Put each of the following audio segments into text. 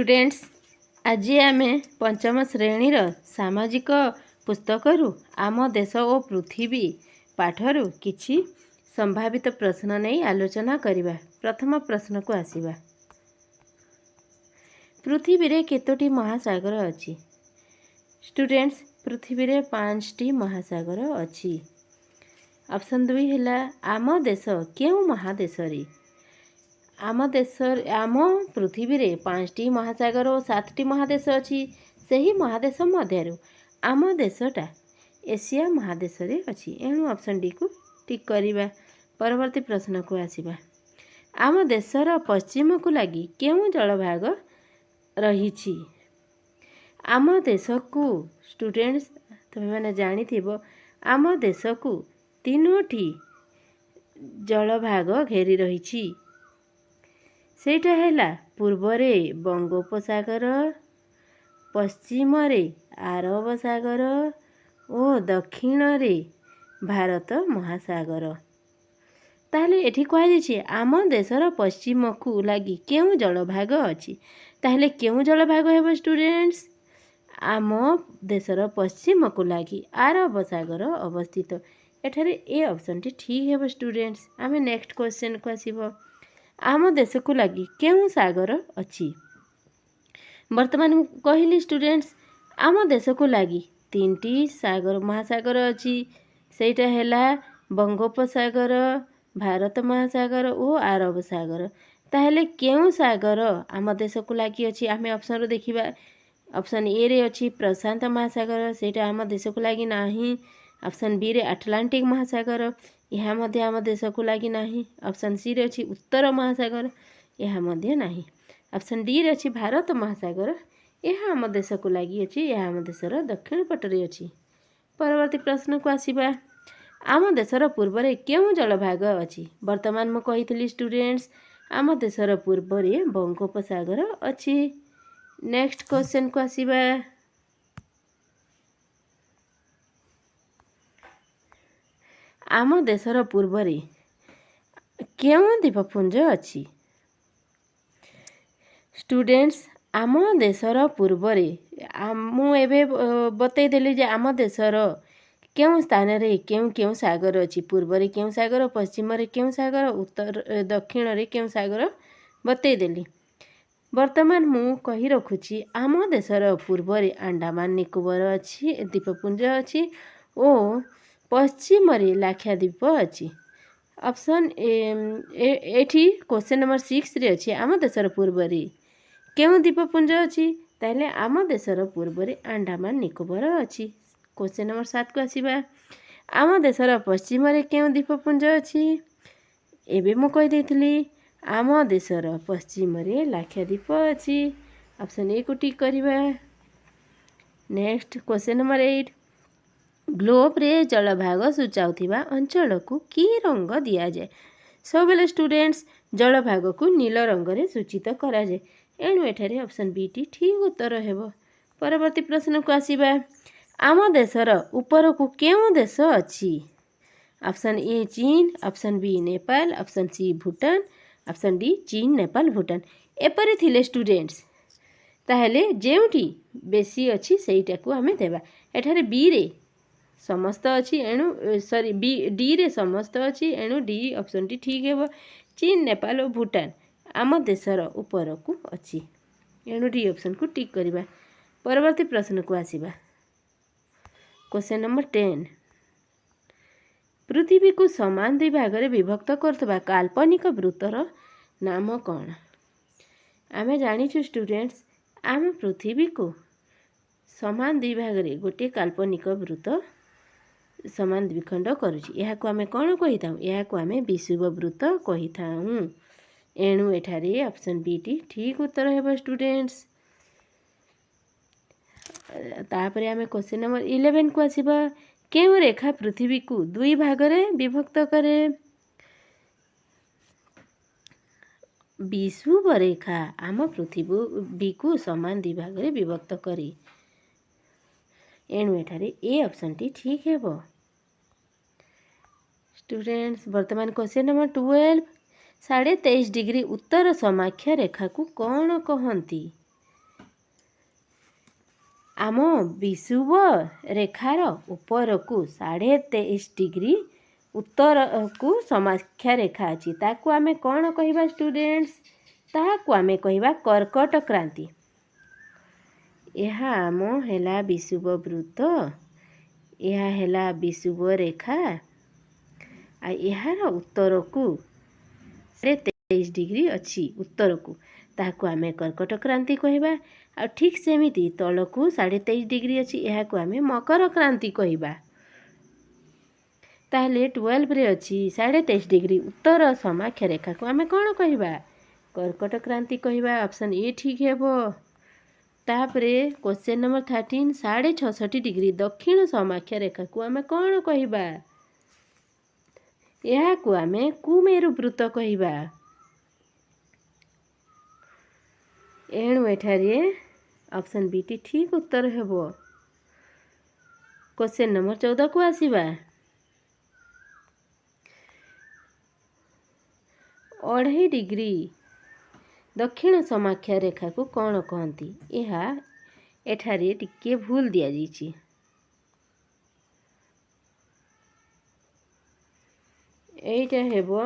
Students आज आम पंचम श्रेणी सामाजिक पुस्तकरू आम देश और पृथ्वी पाठरू किछि संभावित प्रश्न नहीं आलोचना करिबा। प्रथम प्रश्न को आसीबा। पृथ्वी रे केतोटी महासागर अछि? स्टूडेंट्स पृथ्वी रे 5टी महासागर अछि। ऑप्शन 2 हैला आम देश केउ महादेश रे? आम पृथ्वी रे 5टी महासागर और 7टी महादेश अछि। सही महादेश मध्यरु आम देशटा एशिया महादेश रे अछि। एणु ऑप्शन डी को टिक करिबा। परवर्ती प्रश्न को आसीबा। आम देशर पश्चिम को लगी केउ जलभाग रहिछि? आम देश को स्टूडेंट्स तुम मैंने जानिथिबो आम देश को 3टी जलभाग घेरी रहिछि। सेटा हैला पूर्वरे बंगोपसागर, पश्चिम रे आरब सागर और दक्षिण रे भारत महासागर। ताहले एठी कह जाइए आम देशर पश्चिम को लगी केउ जलभाग अछि? ताहले केउ जलभाग हेबो स्टूडेंट्स? आम देशर पश्चिम को लगी आरब सागर अवस्थित। एठारे ए ऑप्शन टी ठीक हेबो स्टूडेंट्स। आमे नेक्स्ट क्वेश्चन को आसीबो। आम देश को लगी केउ सागर अछि? वर्तमान कहली स्टूडेंट्स आम देश को लगी 3टी सागर महासागर अछि। सेटा हैला बंगोपसागर, भारत महासागर और आरब सागर। ताहले केउ सागर आम देश को लगी अछि? आमे ऑप्शन रो देखिबा। ऑप्शन ए रे अछि प्रशांत महासागर, सेटा आम देश को लगी नाही। ऑप्शन बी रे अटलांटिक महासागर, यह मध्य आम देश को लगी नाही। ऑप्शन सी रे अछि उत्तर महासागर, यह मध्य नाही। ऑप्शन डी रे अछि भारत महासागर, यह आम देश को लगी अछि, यह आम देशर दक्षिण पटरे अछि। परवर्ती प्रश्न को आसीबा। आम देशर पूर्व रे केउ जलभाग अछि? वर्तमान मु कहितली स्टूडेंट्स आम देशर पूर्व रे बंगोपसागर अछि। नेक्स्ट क्वेश्चन को आसीबा। आम देशर पूर्व रे केउ द्वीपपुंज अछि? स्टूडेंट्स आम देशर पूर्व रे मु एबे बतई देली जे आम देशर केउ स्थान रे केउ केउ सागर अछि। पूर्व रे केउ सागर, पश्चिम रे केउ सागर, उत्तर दक्षिण रे केउ सागर बतई देली। वर्तमान मु कहि रखुछि आम देशर पूर्व रे अंडमान निकोबर अछि, द्वीपपुंज अछि और पश्चिम रे लाक्षाद्वीप अछि। ऑप्शन एठी क्वेश्चन नंबर 6 रे अछि आम देशर पूर्व रे केउ द्वीपपुंज अछि? ताहले आम देशर पूर्व रे अंडमान निकोबर अछि। क्वेश्चन नंबर 7 को आसीबा। आम देशर पश्चिम रे केउ द्वीपपुंज अछि? एबे मु कहि देइथिली आम देशर पश्चिम रे लाक्षाद्वीप अछि। ऑप्शन ए को टिक करिबा। नेक्स्ट क्वेश्चन नंबर 8 ग्लोब रे जलभाग सूचाउथिबा अंचल को की रंग दिया जाए? सब बेले स्टूडेंट्स जलभाग को नील रंग रे सूचित करा जाए। एणु एठारे ऑप्शन बी टी ठीक उत्तर हेबो। परवर्ती प्रश्न को आसीबा। आम देशर ऊपर को केउ देश अछि? ऑप्शन ए चीन, option B Nepal, option C Bhutan, option D चीन, नेपाल, भूटान। एपरि थिले स्टूडेंट्स ताहले जेउठी बेसी अछि सेइटा को हमें देबा। एठारे बी रे समस्त अछि एणु सॉरी बी डी रे समस्त अछि एणु डी ऑप्शन टी ठीक हेबो। चीन, नेपाल और भूटान आम देशर ऊपर को अछि। एणु डी ऑप्शन को टिक करिबा। परवर्ती प्रश्न को आसीबा। क्वेश्चन नंबर 10 पृथ्वी को समान 2 भाग रे विभक्त करथबा काल्पनिक वृत्तर नाम कौन? आमे जानिछु स्टूडेंट्स आम पृथ्वी को समान 2 भाग रे गोटे काल्पनिक वृत्त समान द्विखंड करुछि। यह को आमे कौन कहि थाउ? यह को आमे विषुव वृत्त कहि थाउ। एणु एठारे ऑप्शन बी टी ठीक उत्तर हेबो स्टूडेंट्स। तापरे आमे क्वेश्चन नंबर 11 को आसीबा। केउ रेखा पृथ्वी को 2 भाग रे विभक्त करे? विषुव रेखा आम पृथ्वी को समान 2 भाग रे विभक्त करे। एणु एठारे ए ऑप्शन टी ठीक हेबो स्टूडेंट्स। वर्तमान क्वेश्चन नंबर 12 23.5 डिग्री उत्तर समाख्य रेखा को कौन कहती? आम विषुव रेखार उपरकू 23.5 डिग्री उत्तर को समाख्या रेखा अच्छी ताकू आमे कौन कहिबा स्टूडेंट्स ताकू आमे कहिबा कर्कट क्रांति। यह आम है विषुव वृत्त, यह है विषुव रेखा आ यार उत्तर को 23 डिग्री अच्छी उत्तर को ताकू आमे कर्कट क्रांति कहबा। आ ठीक सेमिति तल को 23.5 डिग्री अच्छी यह को आमे मकर क्रांति कहबा। ताहले 12 रे अच्छी 23.5 डिग्री उत्तर समाख्या रेखा को आमे कौन कहबा कर्कट क्रांति कहबा। ऑप्शन ए ठीक हेबो। तापरे क्वेश्चन नंबर 13 66.5 डिग्री दक्षिण समाख्या रेखा को आमे कौन कहबा यह को आमे कुमेरु वृत्त कहबा। एणु एठारे ऑप्शन बी टी ठीक उत्तर हेबो। क्वेश्चन नंबर 14 को आसीबा 2.5 डिग्री दक्षिण समाख्या रेखा को कौन कहती। यह एठारे टिके भूल दिया जाइछि। एटा हेबो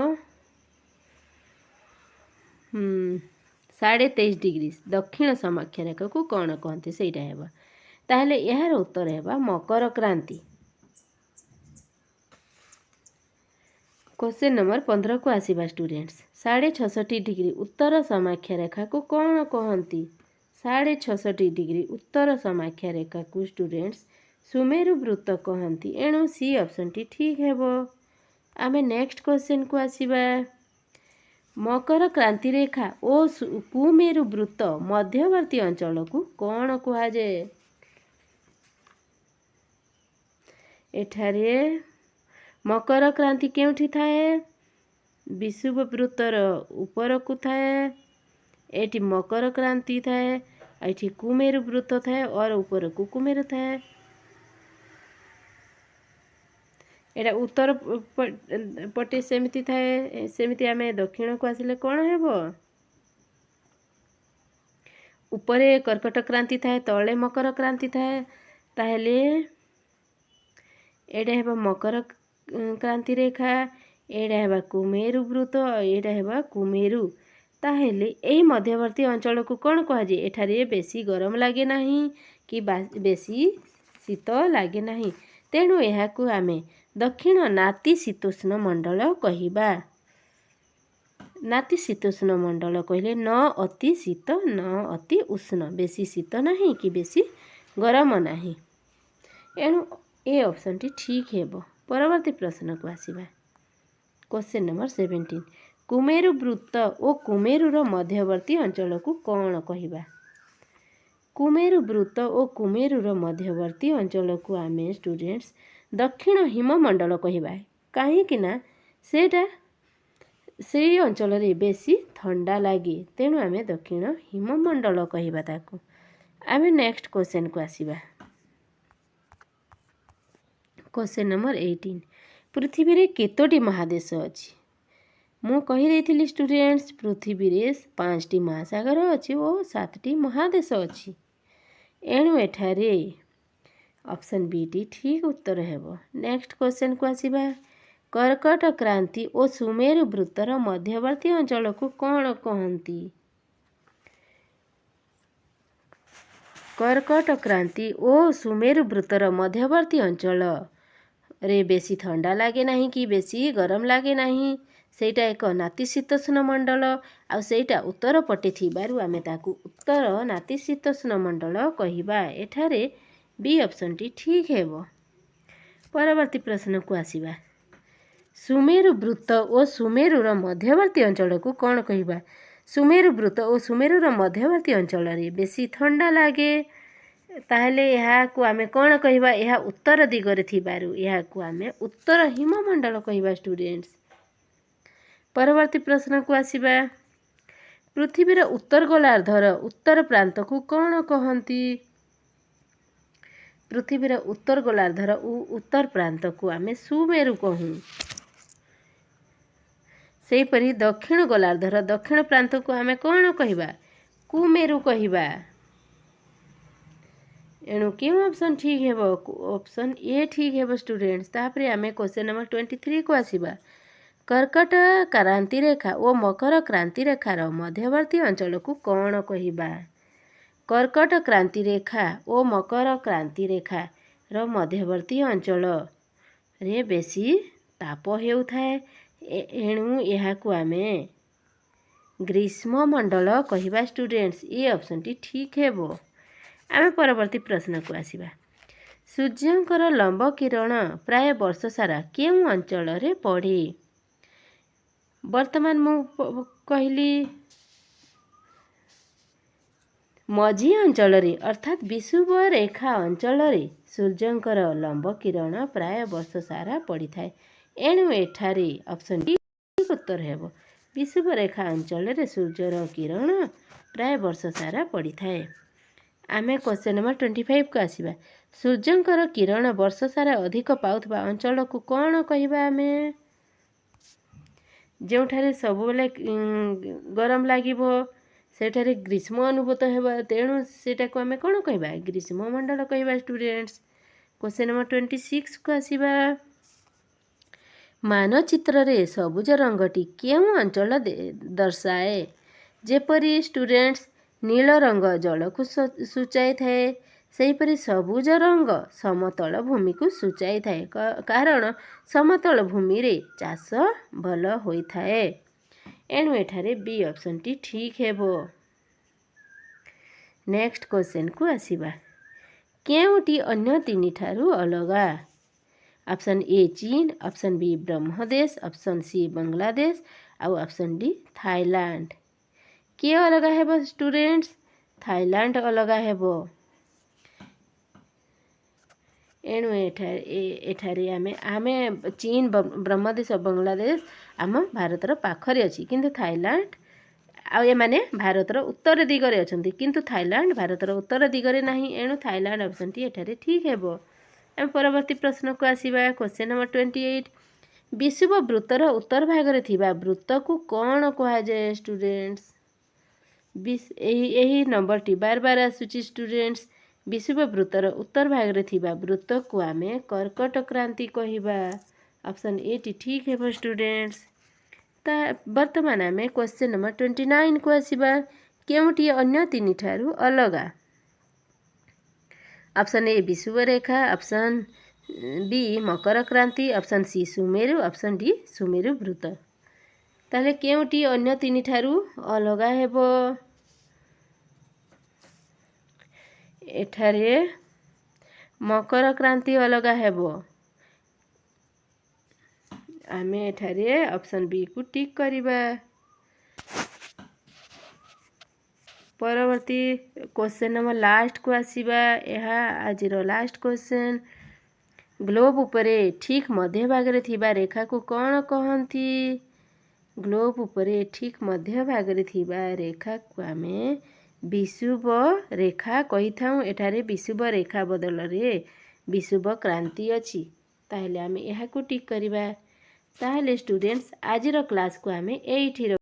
23.5 डिग्री दक्षिण समाख्या रेखा को कौन कहते सेटा हेबा। ताहले यार उत्तर हेबा मकर क्रांति। क्वेश्चन नंबर 15 को आसीबा स्टूडेंट्स 66.5 डिग्री उत्तर समाख्या रेखा को कौन कहती। 66.5 डिग्री उत्तर समाख्या रेखा को स्टूडेंट्स सुमेरु वृत्त कहती। एणु सी ऑप्शन टी ठीक हेबो। आमे नेक्स्ट क्वेश्चन को आसीबा मकर क्रांति रेखा और कुमेरु वृत्त मध्यवर्ती अंचल को कौन कहा जाए। एठारे मकर क्रांति केउठी थाए विषुव वृत्तर ऊपर को थाए। एठी मकर क्रांति थाए एठी कुमेरु वृत्त थाए और ऊपर को कुमेरु थाए। एटा उत्तर पटे सेमिति थाए सेमिति आमे दक्षिण को आसिले कौन हेबो ऊपरे कर्कट क्रांति थाए तले मकर क्रांति थाए। ताहले एटा हेबा मकर क्रांति रेखा एटा हेबा कुमेरु वृत्त एटा हेबा कुमेरु। ताहले एई मध्यवर्ती अंचल को कौन कहा जाए। एठारे बेसी गरम लागे नहीं कि बेसी शीत लागे नहीं तेणु यह को आमे दक्षिण नातिशीतोष्ण मंडल कहिबा। नातिशीतोष्ण मंडल कहले न अति शीत न अति उष्ण बेसी शीत नहीं कि बेसी गरम नहीं। एणु ए ऑप्शन टी ठीक हेबो। परवर्ती प्रश्न को आसीबा क्वेश्चन नंबर 17 कुमेरु वृत्त और कुमेरुर मध्यवर्ती अंचल को कौन कहिबा। कुमेरु वृत्त और कुमेरुर मध्यवर्ती अंचल को आमे स्टूडेंट्स दक्षिण हिममंडल कहबा। कहीं ना सेटा से अंचल रे बेसी ठंडा लगे तेणु आमे दक्षिण हिममंडल कहबा ताको। आमे नेक्स्ट क्वेश्चन को आसीबा क्वेश्चन नंबर 18 पृथ्वी रे केतोटी महादेश अछि। मु कहि देथिली स्टूडेंट्स पृथ्वी रे 5टी महासागर अछि और 7टी महादेश अछि। एणु एठारे ऑप्शन बी टी ठीक उत्तर हेबो। नेक्स्ट क्वेश्चन को आसीबा कर्कट क्रांति और सुमेरु वृत्तर मध्यवर्ती अंचल को कौन कहती। कर्कट क्रांति और सुमेरु वृत्तर मध्यवर्ती अंचल रे बेसी ठंडा लागे नहीं कि बेसी गरम लागे नहीं सेटा एक नातिशीतोष्ण मंडल आ सेटा उत्तर पटे थिबारु आमे ताकू उत्तर नातिशीतोष्ण मंडल कहिबा। एठारे बी ऑप्शन टी ठीक हेबो। परवर्ती प्रश्न को आसीबा सुमेरु वृत्त और सुमेरुर मध्यवर्ती अंचल को कौन कहिबा। सुमेरु वृत्त और सुमेरुर मध्यवर्ती अंचल रे बेसी ठंडा लागे ताहले यह को आमे कौन कहिबा यह उत्तर दिगरे थिबारु यह को आमे उत्तर हिममंडल कहिबा स्टूडेंट्स। परवर्ती प्रश्न को आसीबा पृथ्वीर उत्तर गोलार्धर उत्तर प्रांत को कौन कहती। पृथ्वीर उत्तर गोलार्धर उत्तर प्रांत को आमे सुमेरु कहूँ। सेहीपरि दक्षिण गोलार्धर दक्षिण प्रांत को आमे कौन कहिबा कुमेरु कहिबा। एणु क्यों ऑप्शन ठीक है ऑप्शन ए ठीक है स्टूडेंट्स। तापर आम क्वेश्चन नंबर 23 को आसीबा। कर्कट क्रांति रेखा और मकर क्रांति रेखार मध्यवर्ती अंचल को कौन कहिबा। कर्कट क्रांति रेखा और मकर क्रांति रेखार मध्यवर्ती अंचल रे बेसी ताप हेउथाए एणु एहाकु आमे ग्रीष्म मंडल कहिबा स्टूडेंट्स। ये ऑप्शन टी ठीक है। आम परवर्ती प्रश्न को आसीबा। सूर्यंकर लंब किरण प्राय वर्ष सारा केउं अंचल रे पड़े। वर्तमान मु कहली मझी अंचल रे अर्थात विषुव रेखा अंचल रे सूर्यंकर लंब किरण प्राय वर्ष सारा पड़ी थाए एणु एठारे ऑप्शन डी उत्तर हेबो। विषुव रेखा अंचल रे सूर्यर किरण प्राय वर्ष सारा पड़ी थाए। आमे क्वेश्चन नंबर 25 को आसीबा। सूर्यंकर किरण वर्ष सारा अधिक पाउथबा अंचल को कौन कहिबा। आमे जोठारे सब बेले गरम लागिबो सेठारे ग्रीष्म अनुभूत हेबा तेणु सेटा को आमे कौन कहिबा ग्रीष्म मंडल कहिबा स्टूडेंट्स। क्वेश्चन नंबर 26 को आसीबा। मानचित्र रे सबुज रंगटी केउं अंचल दर्शाए। जेपरी स्टूडेंट्स नील रंग जल को सूचाई थाए सेहीपरि सबुज रंग समतल भूमि को सूचाई थाए कारण समतल भूमि रे चाष भल होई थाए एणु एठारे बी ऑप्शन टी ठीक हेबो। नेक्स्ट क्वेश्चन को आसीबा। केउटी अन्य तीन ठारू अलगा। ऑप्शन ए चीन, ऑप्शन बी ब्रह्मदेश, ऑप्शन सी बांग्लादेश आउ ऑप्शन डी थाईलैंड। किए अलगा हेबो स्टूडेंट्स थाईलैंड अलगा हेबो एणु एठारे आमे चीन ब्रह्मदेश और बांग्लादेश आम भारतर पाखरे अछि किंतु थाईलैंड आ एमाने भारतर उत्तर दिगरे अछंती किंतु थाईलैंड भारतर उत्तर दिगरे नाही एणु थाईलैंड ऑप्शन टी एठारे ठीक हेबो। आम परवर्ती प्रश्न को आसीबा। Question number 28। विषुव वृत्तर उत्तर भागरे थिबा वृत्त को कौन कहा जाए स्टूडेंट्स। यही नंबर टी बार बार आसुची स्टूडेंट्स। विषुव वृत्तर उत्तर भागरे थिबा वृत्त को आमे कर्कट क्रांति कहिबा। ऑप्शन ए टी ठीक हेबो स्टूडेंट्स। वर्तमान आमे क्वेश्चन नंबर 29 को आसीबा। केउटी अन्य तीन ठारू अलगा। ऑप्शन ए विषुव रेखा, ऑप्शन बी मकर क्रांति, ऑप्शन सी सुमेरु, ऑप्शन डी सुमेरु वृत्त। ताले केउटी अन्य तीन ठारू अलगा हेबो। एठारे मकर क्रांति अलगा हेबो। आमे एठारे ऑप्शन बी को टिक करिबा। परवर्ती क्वेश्चन नंबर लास्ट को आसीबा। यह आज लास्ट क्वेश्चन। ग्लोब उपरे ठीक मध्य भागरे थिबा रेखा को कौन कहंती। ग्लोब उपरे ठीक मध्य भागरे थिबा रेखा को आमे विषुव रेखा कही थाउ। एठारे विषुव रेखा बदल रे विषुव क्रांति अछि ताहेले आमे एहा को टिक करिबा। ताहेले स्टूडेंट्स आजिर क्लास को आमे एइठी